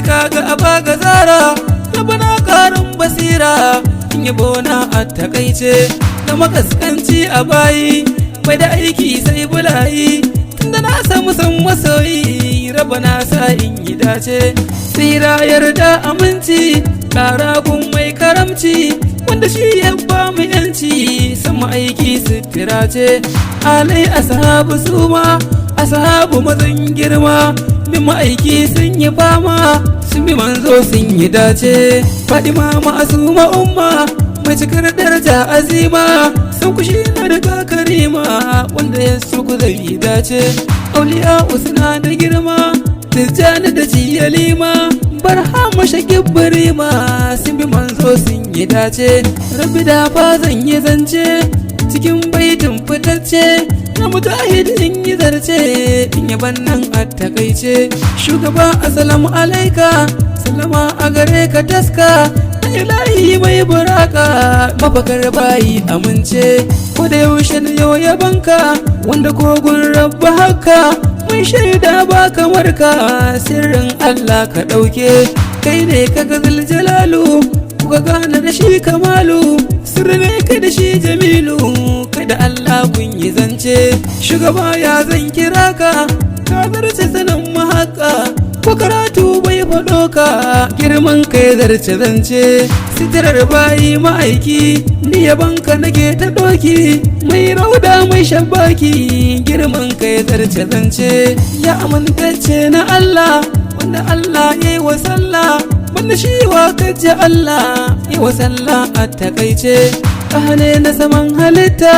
cika ga abaga zara rabana karin basira in yabo na a takaice na makaskanci a bayi bai da aiki sai bulayi tunda na samu san masoyi rabana sa in yi dace tsira yarda aminci ƙaragun mai karamci wanda shi ya ba mu yanci sama aiki sutura ce alai ashabu suma ashabu mazan girma bin ma'aiki sun yi fama sun bi manzo sun yi dace fadima ma'asuma umma mai cikar daraja azima sun kushi na daga karima wanda ya suku zai yi dace auliya usna da girma tijjani da ciyalima barhama shakib barima sun bi manzo sun yi dace rabbi da fa zan yi zance cikin baitin fitacce na mujahid in yi zarce in yi bannan a takaice shugaba assalamu alaika salama a gare ka taska na ilahi mai buraka mafakar bayi amince ko da yaushe na yau yabanka wanda kogun rabba haka mun shaida ba kamar ka sirrin Allah ka ɗauke kai ne ka ga Jalalu kuka gane da shi kamalu sirri ne kai da shi jamilu kai da Allah kun yi zance shugaba ya zan kira ka ka zarce sanin mahaka ko karatu bai faɗo ka girman kai zarce zance sitirar bayi ma'aiki ni yabanka nake ta doki mai rauda mai shabaki girman kai zarce zance ya amintacce na Allah wanda Allah ya yi wa sallah wanda shi wa kaji Allah ya wa sallah a takaice ahane na saman halitta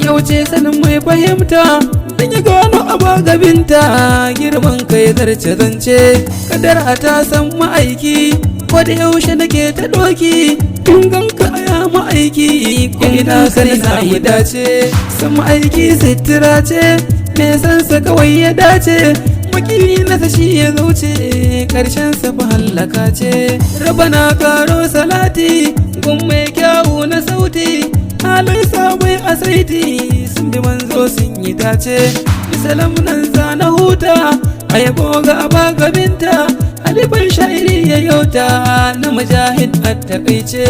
ya wuce sanin mai fahimta dan ya gano abagabinta girman kai zarce zance kadar ta san ma'aiki ko da yaushe nake ta doki in ganka ya ma'aiki ko ina sani na yi dace san ma'aiki sitira ce me san sa kawai ya dace makili nasa shi ya zauce karshen sa fa hallaka ce rabana karo salati gun mai kyawu na sauti halai sabai asaiti sun bi manzo sun yi dace misalam nan za na huta a yabo ga abagabinta alifan sha'iri ya yauta na mujahid a takaice